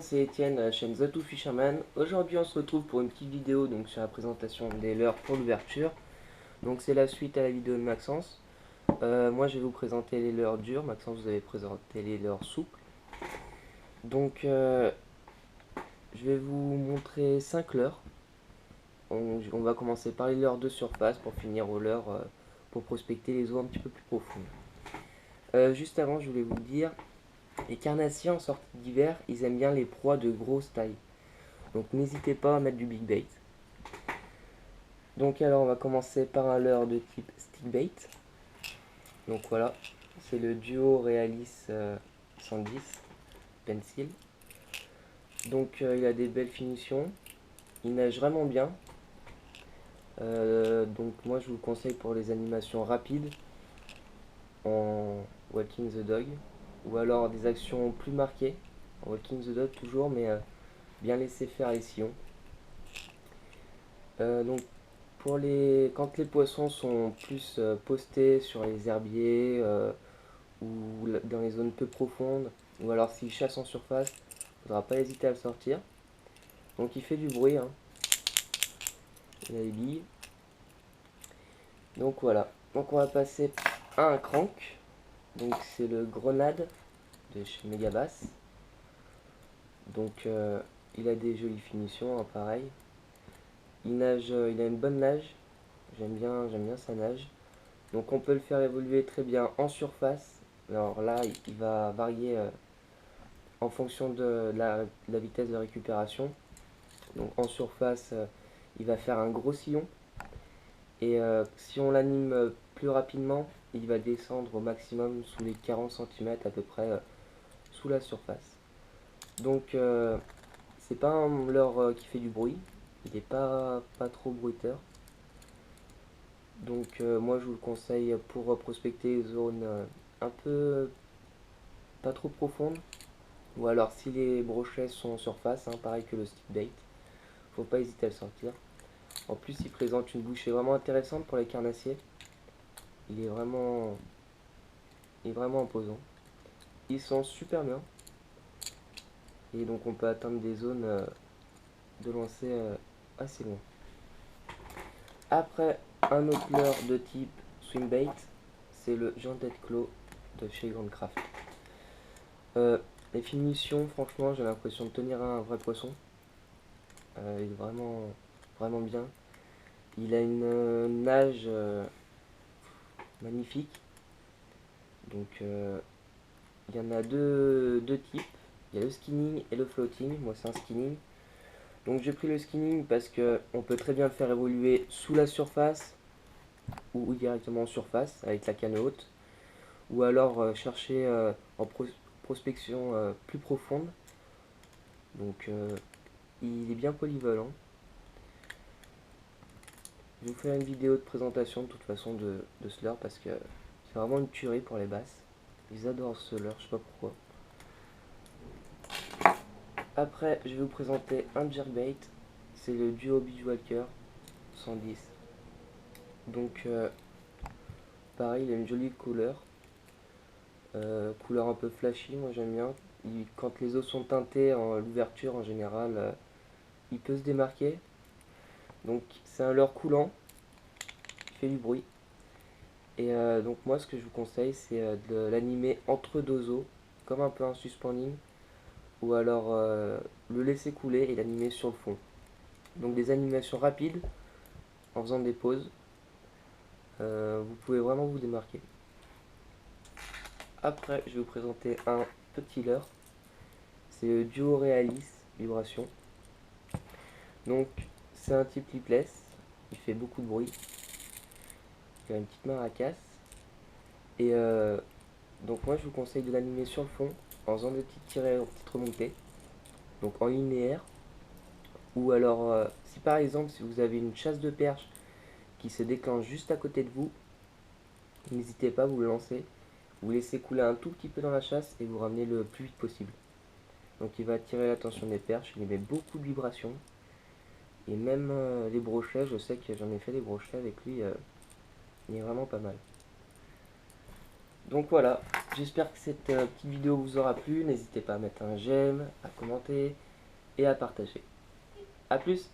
c'est Étienne de la chaîne The Two Fisherman. Aujourd'hui on se retrouve pour une petite vidéo donc sur la présentation des leurres pour l'ouverture. Donc c'est la suite à la vidéo de Maxence. Moi je vais vous présenter les leurres dures, Maxence vous avez présenté les leurres souples. Donc je vais vous montrer 5 leurres. On va commencer par les leurres de surface pour finir aux leurres pour prospecter les eaux un petit peu plus profondes. Juste avant je voulais vous dire, les carnassiers en sortie d'hiver, ils aiment bien les proies de grosse taille. Donc n'hésitez pas à mettre du big bait. Donc alors on va commencer par un leurre de type stick bait. Donc voilà, c'est le duo Realis 110 Pencil. Donc il a des belles finitions, il nage vraiment bien. Donc moi je vous conseille pour les animations rapides en Walking the Dog, ou alors des actions plus marquées en Walking the Dog toujours, mais bien laisser faire les sillons. Donc quand les poissons sont plus postés sur les herbiers ou dans les zones peu profondes, ou alors s'ils chassent en surface, il ne faudra pas hésiter à le sortir. Donc il fait du bruit, hein. Il a les billes. Donc voilà, donc on va passer à un crank. Donc c'est le Grenade de chez Megabass. Donc il a des jolies finitions, hein, pareil. Il nage, il a une bonne nage. J'aime bien sa nage. Donc on peut le faire évoluer très bien en surface. Alors là, il va varier en fonction de la vitesse de récupération. Donc en surface, il va faire un gros sillon. Et si on l'anime plus rapidement, il va descendre au maximum sous les 40 cm à peu près sous la surface. Donc c'est pas un leurre qui fait du bruit. Il n'est pas trop bruiteur. Donc moi je vous le conseille pour prospecter les zones un peu pas trop profondes. Ou alors si les brochets sont en surface, hein, pareil que le stick bait, faut pas hésiter à le sortir. En plus il présente une bouchée vraiment intéressante pour les carnassiers. Il est vraiment imposant. Ils sont super bien. Et donc on peut atteindre des zones de lancer assez loin. Après, un autre leurre de type swimbait, c'est le Gendet Claw de chez Grandcraft. Les finitions, franchement, j'ai l'impression de tenir un vrai poisson. Il est vraiment bien. Il a une nage magnifique. Donc, il y en a deux types. Il y a le skinning et le floating. Moi, c'est un skinning. Donc, j'ai pris le skinning parce que on peut très bien le faire évoluer sous la surface ou directement en surface avec la canne haute. Ou alors chercher en prospection plus profonde. Donc, il est bien polyvalent. Je vais vous faire une vidéo de présentation de toute façon de ce leurre parce que c'est vraiment une tuerie pour les basses. Ils adorent ce leurre, je sais pas pourquoi. Après, je vais vous présenter un jerkbait. C'est le duo Beachwalker 110. Donc, pareil, il a une jolie couleur. Couleur un peu flashy, moi j'aime bien. Quand les os sont teintés en l'ouverture en général, il peut se démarquer. Donc c'est un leurre coulant qui fait du bruit. Et donc moi ce que je vous conseille c'est de l'animer entre deux os, comme un peu un suspending, ou alors le laisser couler et l'animer sur le fond. Donc des animations rapides en faisant des pauses. Vous pouvez vraiment vous démarquer. Après je vais vous présenter un petit leurre. C'est le Duo Realis Vibration. Donc c'est un type lipless, il fait beaucoup de bruit. Il a une petite maracasse. Et donc moi je vous conseille de l'animer sur le fond en faisant des petites tirées, en petites remontées. Donc en linéaire. Ou alors si par exemple si vous avez une chasse de perche qui se déclenche juste à côté de vous, n'hésitez pas, vous le lancez. Vous laissez couler un tout petit peu dans la chasse et vous ramenez le plus vite possible. Donc il va attirer l'attention des perches, il met beaucoup de vibrations. Et même les brochets, je sais que j'en ai fait des brochets avec lui, il est vraiment pas mal. Donc voilà, j'espère que cette petite vidéo vous aura plu. N'hésitez pas à mettre un j'aime, à commenter et à partager. A plus!